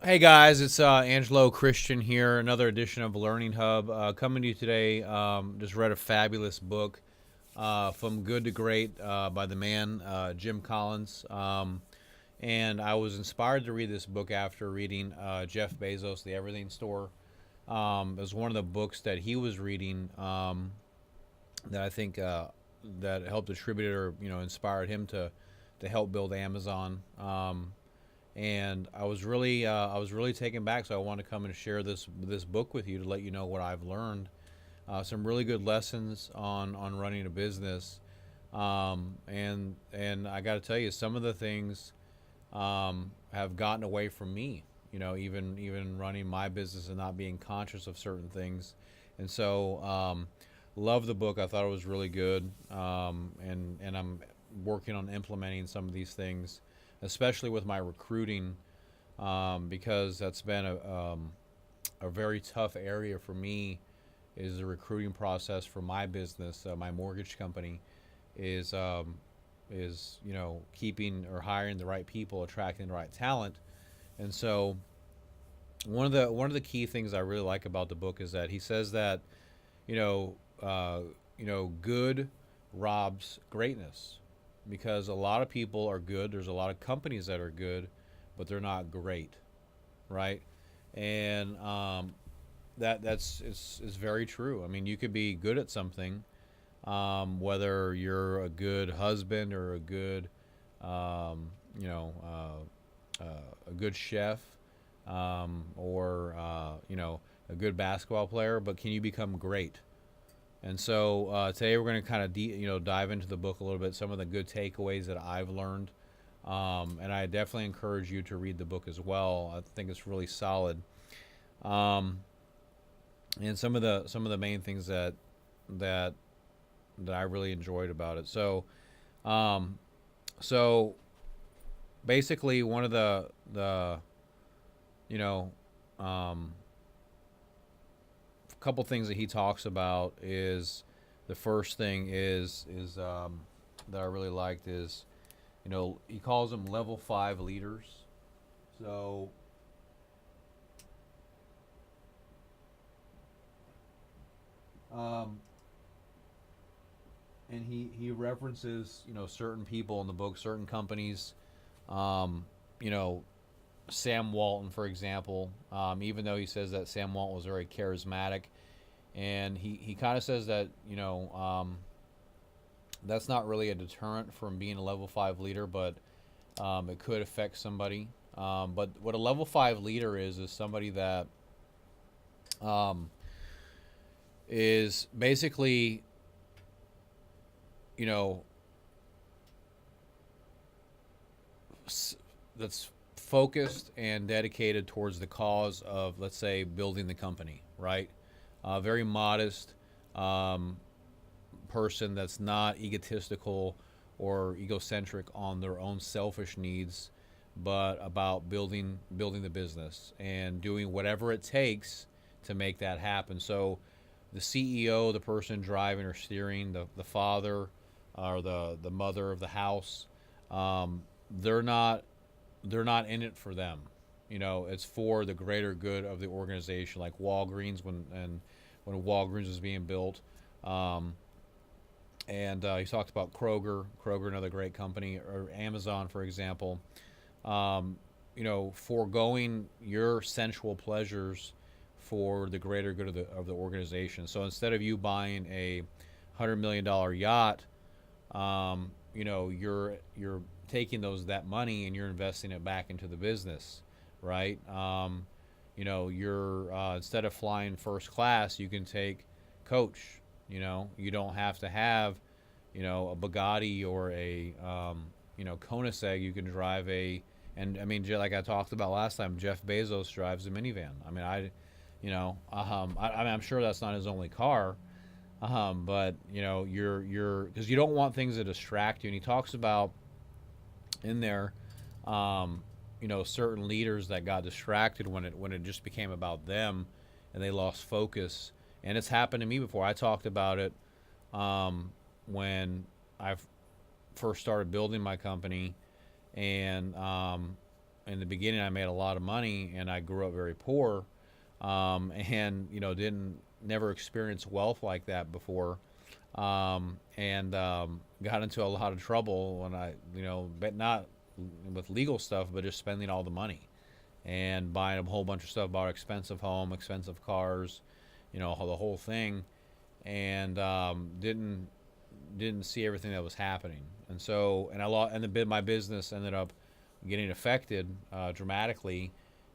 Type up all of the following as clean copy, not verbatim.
Hey guys, it's Angelo Christian here. Another edition of Learning Hub coming to you today. Just read a fabulous book, From Good to Great, by the man Jim Collins, and I was inspired to read this book after reading Jeff Bezos, The Everything Store. It was one of the books that he was reading that I think that helped attribute or inspired him to help build Amazon. And I was really taken back. So I want to come and share this book with you to let you know what I've learned. Some really good lessons on running a business, and I got to tell you, some of the things have gotten away from me. Even running my business and not being conscious of certain things, and so love the book. I thought it was really good, and I'm working on implementing some of these things, especially with my recruiting, because that's been a very tough area for me. Is the recruiting process for my business, my mortgage company, is keeping or hiring the right people, attracting the right talent, and so one of the key things I really like about the book is that he says that you know good robs greatness, because a lot of people are good. There's a lot of companies that are good, but they're not great, right? And that's is very true. I mean, you could be good at something, whether you're a good husband or a good, um, you know, a good chef, or a good basketball player. But can you become great? And so today we're going to kind of dive into the book a little bit, some of the good takeaways that I've learned, and I definitely encourage you to read the book as well. I think it's really solid, um, and some of the main things that that I really enjoyed about it. Um, so basically, one of the you know um, couple things that he talks about is the first thing is that I really liked is he calls them level 5 leaders. So um, and he references certain people in the book, certain companies, um, you know Sam Walton, for example. Even though he says that Sam Walton was very charismatic, and he kind of says that that's not really a deterrent from being a level 5 leader, but it could affect somebody. But what a level 5 leader is somebody that um, is basically you know that's focused and dedicated towards the cause of, let's say, building the company, right? Very modest, um, person that's not egotistical or egocentric on their own selfish needs, but about building the business and doing whatever it takes to make that happen. So the CEO, the person driving or steering, the father or the mother of the house, um, they're not they're not in it for them. It's for the greater good of the organization. Like Walgreens, when Walgreens was being built, um, and he talked about Kroger, another great company, or Amazon, for example. Um, foregoing your sensual pleasures for the greater good of the organization. So instead of you buying a $100 million yacht, you're taking that money and you're investing it back into the business, right? You're instead of flying first class, you can take coach. You don't have to have a Bugatti or a Koenigsegg. You can drive and I mean, like I talked about last time, Jeff Bezos drives a minivan. I mean, I'm sure that's not his only car, but you're because you don't want things to distract you. And he talks about in there, certain leaders that got distracted when it just became about them, and they lost focus. And it's happened to me before. I talked about it when I first started building my company, and in the beginning I made a lot of money, and I grew up very poor, and didn't never experienced wealth like that before, and got into a lot of trouble when but not with legal stuff, but just spending all the money and buying a whole bunch of stuff, bought expensive home, expensive cars, the whole thing, and didn't see everything that was happening, and so and I lost, and my business ended up getting affected dramatically,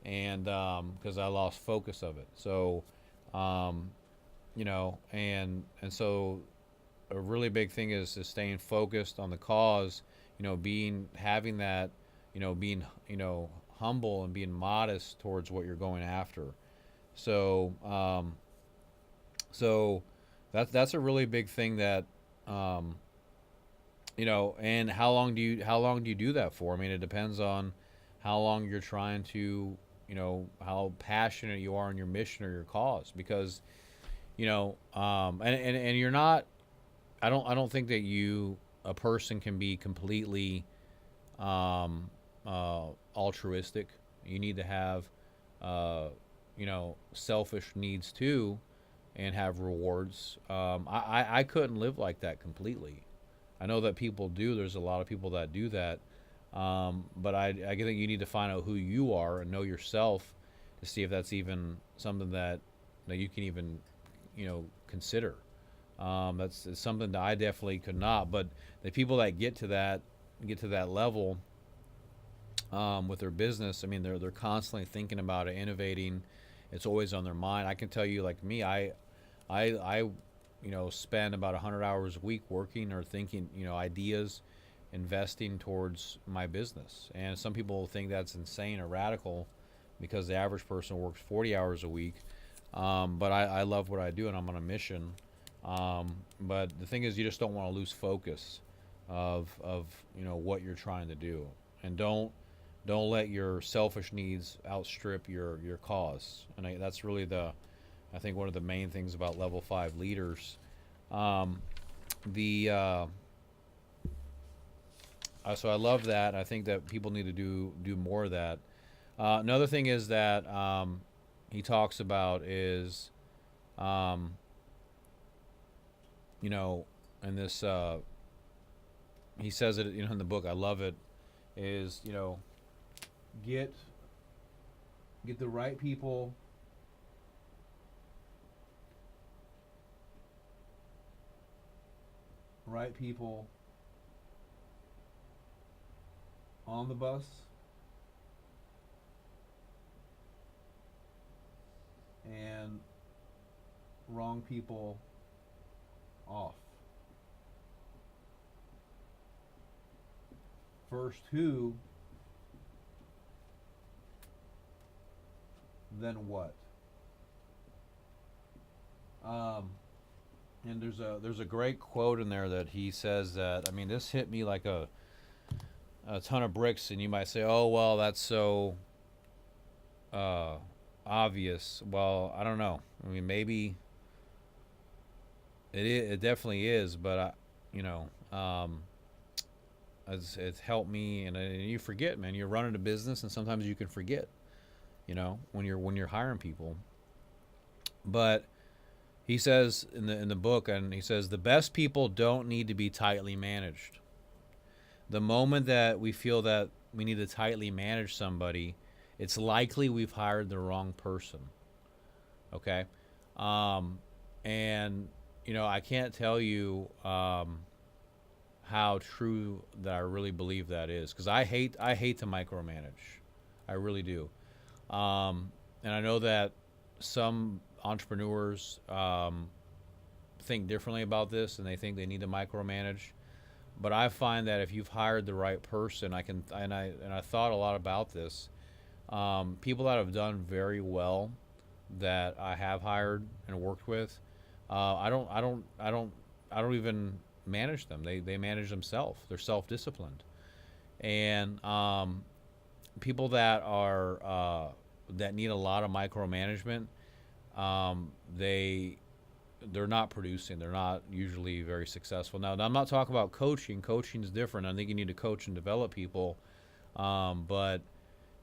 and because I lost focus of it. So, and so a really big thing is staying focused on the cause. Having that, being humble and being modest towards what you're going after. So, so that's a really big thing that, and how long do you do that for? I mean, it depends on how long you're trying to, how passionate you are in your mission or your cause, because, and you're not, I don't think that a person can be completely, altruistic. You need to have, selfish needs too, and have rewards. I couldn't live like that completely. I know that people do. There's a lot of people that do that. But I think you need to find out who you are and know yourself to see if that's even something that you can even, consider. It's something that I definitely could not. But the people that get to that level, with their business, I mean, they're constantly thinking about it, innovating. It's always on their mind. I can tell you, like me, I spend about 100 hours a week working or thinking, ideas, investing towards my business. And some people think that's insane or radical because the average person works 40 hours a week. But I love what I do, and I'm on a mission. But the thing is, you just don't want to lose focus of what you're trying to do, and don't let your selfish needs outstrip your cause. And that's really I think one of the main things about level 5 leaders. So I love that. I think that people need to do more of that. Another thing is that he talks about is, in this, he says it, in the book. I love it. Is get the right people. Right people on the bus, and wrong people off. First who, then what? And there's a great quote in there that he says that, I mean, this hit me like a ton of bricks, and you might say, oh, well, that's so obvious. Well, I don't know. I mean, maybe it definitely is, but it's helped me, and you forget, man. You're running a business, and sometimes you can forget, when you're hiring people. But he says in the book, and he says, the best people don't need to be tightly managed. The moment that we feel that we need to tightly manage somebody, it's likely we've hired the wrong person. Okay? And I can't tell you how true that I really believe that is, because I hate to micromanage. I really do. And I know that some entrepreneurs think differently about this, and they think they need to micromanage. But I find that if you've hired the right person, I thought a lot about this. People that have done very well that I have hired and worked with, I don't even manage them. They manage themselves. They're self-disciplined. And people that are that need a lot of micromanagement, they're not producing. They're not usually very successful. Now, I'm not talking about coaching. Coaching is different. I think you need to coach and develop people. But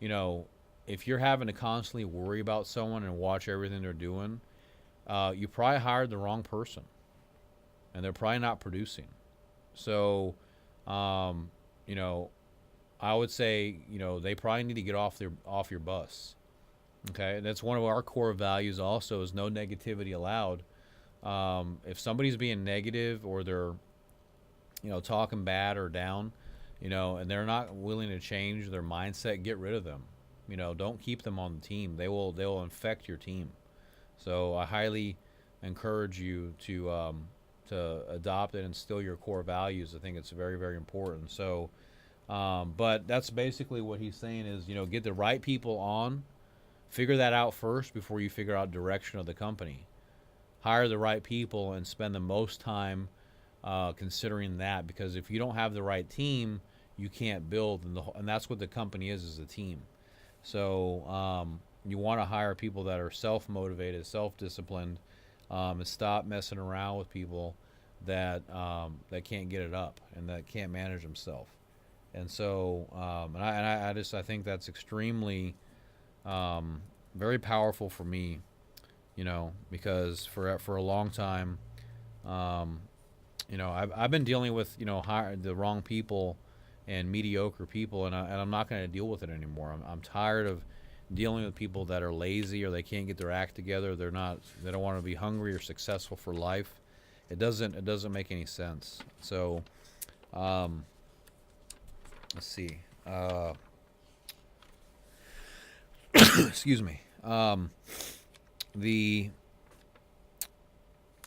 you know, if you're having to constantly worry about someone and watch everything they're doing, you probably hired the wrong person, and they're probably not producing. So, um, you know, I would say, they probably need to get off your bus. Okay, and that's one of our core values. Also, is no negativity allowed. If somebody's being negative or they're, talking bad or down, and they're not willing to change their mindset, get rid of them. Don't keep them on the team. They will infect your team. So I highly encourage you to adopt and instill your core values. I think it's very, very important. So, but that's basically what he's saying is, get the right people on, figure that out first before you figure out direction of the company. Hire the right people and spend the most time considering that, because if you don't have the right team, you can't build, and that's what the company is a team. So you want to hire people that are self-motivated, self-disciplined, and stop messing around with people that can't get it up and that can't manage themselves. And so, I think that's extremely very powerful for me, because for a long time, I've been dealing with the wrong people and mediocre people, and I'm not going to deal with it anymore. I'm tired of dealing with people that are lazy or they can't get their act together. They don't want to be hungry or successful for life. It doesn't make any sense. So, let's see. Excuse me. The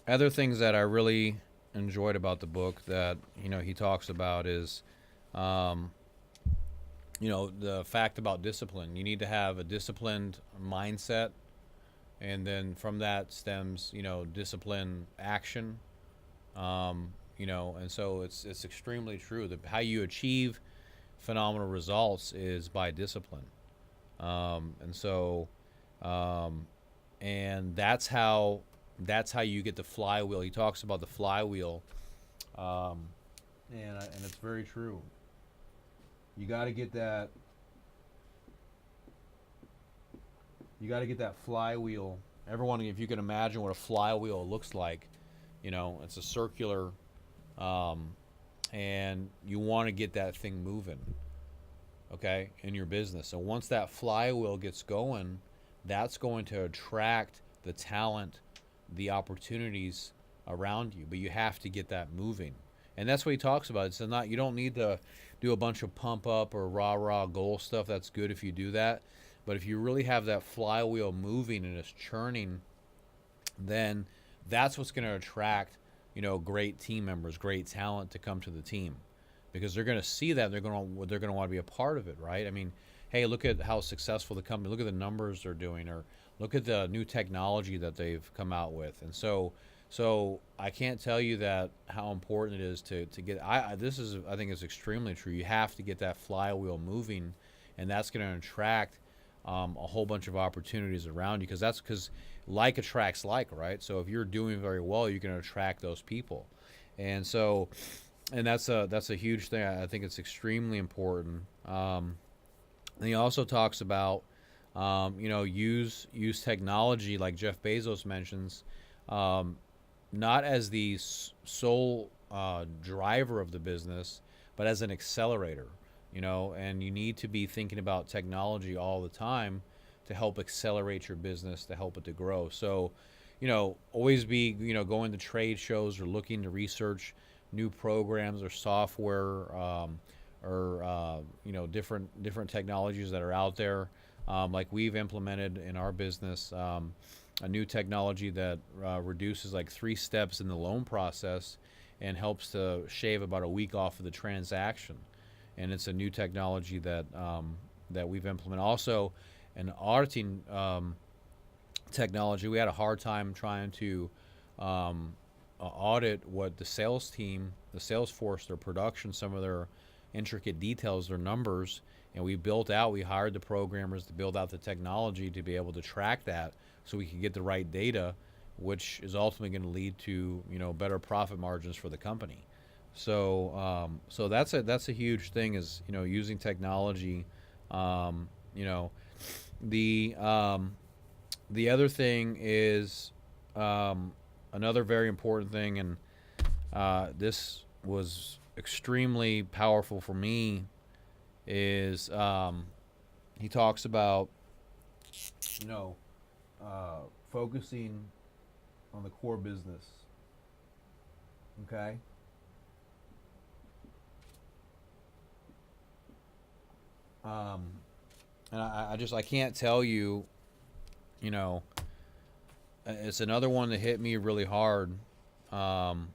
other things that I really enjoyed about the book that he talks about is, the fact about discipline. You need to have a disciplined mindset, and then from that stems discipline action. And so it's extremely true that how you achieve phenomenal results is by discipline. And so, and that's how you get the flywheel. He talks about the flywheel, and it's very true. You got to get that. You got to get that flywheel. Everyone, if you can imagine what a flywheel looks like, it's a circular, and you want to get that thing moving, okay, in your business. So once that flywheel gets going, that's going to attract the talent, the opportunities around you. But you have to get that moving, and that's what he talks about. It's not, you don't need to do a bunch of pump up or rah goal stuff. That's good if you do that, but if you really have that flywheel moving and it's churning, then that's what's going to attract great team members, great talent to come to the team, because they're going to see that, they're going to want to be a part of it, right? I mean, hey, look at how successful the company, look at the numbers they're doing, or look at the new technology that they've come out with. And so I can't tell you that how important it is to get. I think is extremely true. You have to get that flywheel moving, and that's going to attract a whole bunch of opportunities around you, because like attracts like, right? So if you're doing very well, you're going to attract those people, and that's a huge thing. I think it's extremely important. And he also talks about use technology, like Jeff Bezos mentions. Not as the sole driver of the business, but as an accelerator, and you need to be thinking about technology all the time to help accelerate your business, to help it to grow. So, always be, going to trade shows or looking to research new programs or software, or different technologies that are out there. Like we've implemented in our business, a new technology that reduces like 3 steps in the loan process and helps to shave about a week off of the transaction. And it's a new technology that we've implemented. Also, an auditing technology. We had a hard time trying to audit what the sales team, the sales force, their production, some of their intricate details, their numbers. And we hired the programmers to build out the technology to be able to track that, so we can get the right data, which is ultimately going to lead to better profit margins for the company. So that's a huge thing, is using technology, You know, the the other thing is another very important thing, and this was extremely powerful for me. Is he talks about you know focusing on the core business. Okay. Um, and I can't tell you, you know, it's another one that hit me really hard. Um,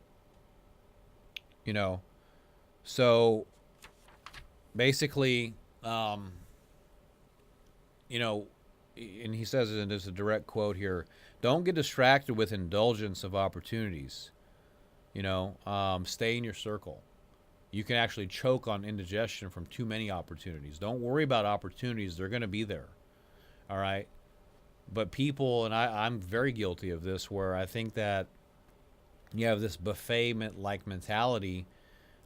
you know, so basically, um, you know, and he says, and there's a direct quote here: "Don't get distracted with indulgence of opportunities. Stay in your circle. You can actually choke on indigestion from too many opportunities. Don't worry about opportunities; they're going to be there. All right." But people, and I'm very guilty of this, where I think that you have this buffet like mentality,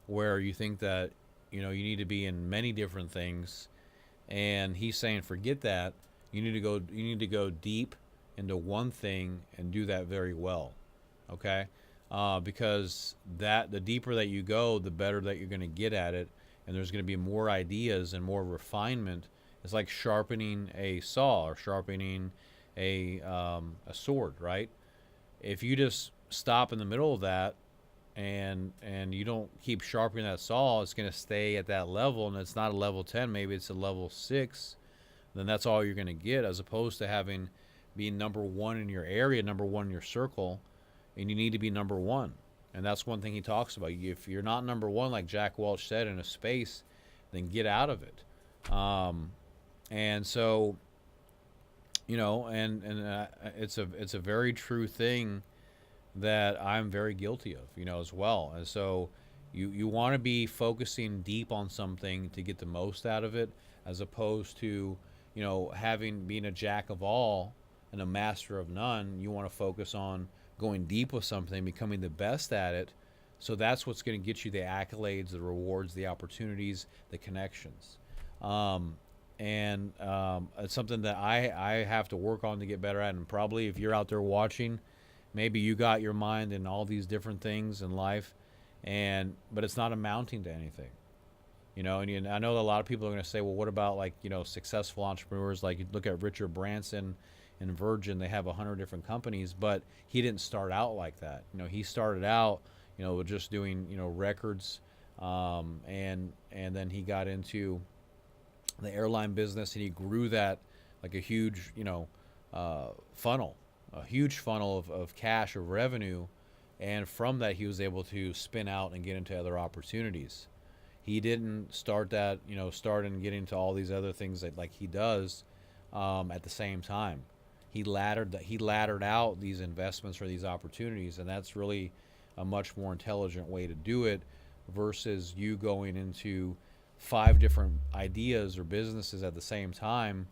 where you think that you need to be in many different things, and he's saying forget that. You need to go deep into one thing and do that very well. Okay. Because that the deeper that you go, the better that you're going to get at it, and there's going to be more ideas and more refinement. It's like sharpening a saw or sharpening a sword, right? If you just stop in the middle of that and you don't keep sharpening that saw, it's going to stay at that level, and it's not a level 10, maybe it's a level 6. Then that's all you're going to get, as opposed to having being number one in your area, number one in your circle, and you need to be number one. And that's one thing he talks about. If you're not number one, like Jack Welch said, in a space, then get out of it. And so, it's a very true thing that I'm very guilty of, as well. And so you want to be focusing deep on something to get the most out of it, as opposed to, being a jack of all and a master of none. You want to focus on going deep with something, becoming the best at it. So that's what's going to get you the accolades, the rewards, the opportunities, the connections. It's something that I have to work on to get better at. And probably if you're out there watching, maybe you got your mind in all these different things in life, but it's not amounting to anything. And I know that a lot of people are going to say, well, what about successful entrepreneurs? Like, you look at Richard Branson and Virgin, they have 100 different companies, but he didn't start out like that. He started out, with just doing, records, and then he got into the airline business, and he grew that like a huge, funnel, a huge funnel of cash, of revenue. And from that, he was able to spin out and get into other opportunities. He didn't start that, start and get into all these other things that like he does at the same time. He laddered out these investments or these opportunities, and that's really a much more intelligent way to do it, versus you going into 5 different ideas or businesses at the same time,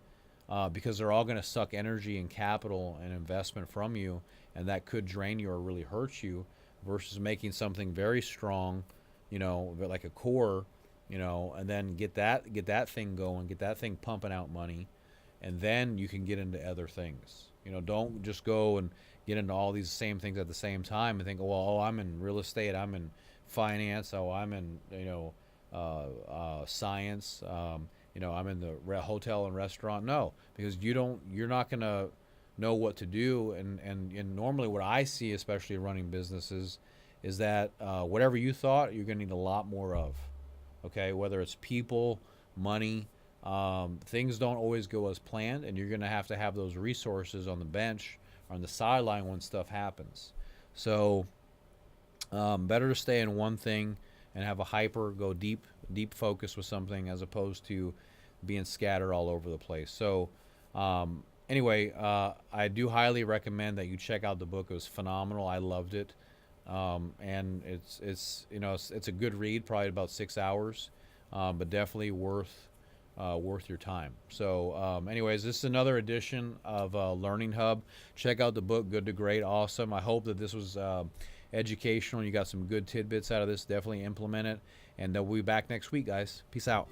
because they're all going to suck energy and capital and investment from you, and that could drain you or really hurt you, versus making something very strong, like a core, and then get that thing going, get that thing pumping out money, and then you can get into other things. Don't just go and get into all these same things at the same time and think, well, I'm in real estate, I'm in finance, I'm in science, I'm in the hotel and restaurant. No, because you're not gonna know what to do, and normally what I see, especially running businesses, is that whatever you thought, you're gonna need a lot more of. Okay, whether it's people, money, things don't always go as planned, and you're gonna have to have those resources on the bench or on the sideline when stuff happens. So better to stay in one thing and have a go deep focus with something, as opposed to being scattered all over the place. So anyway, I do highly recommend that you check out the book. It was phenomenal. I loved it. And it's a good read, probably about 6 hours, but definitely worth your time. So anyways, this is another edition of Learning Hub. Check out the book, Good to Great. Awesome. I hope that this was educational. You got some good tidbits out of this. Definitely implement it, and we'll be back next week, guys. Peace out.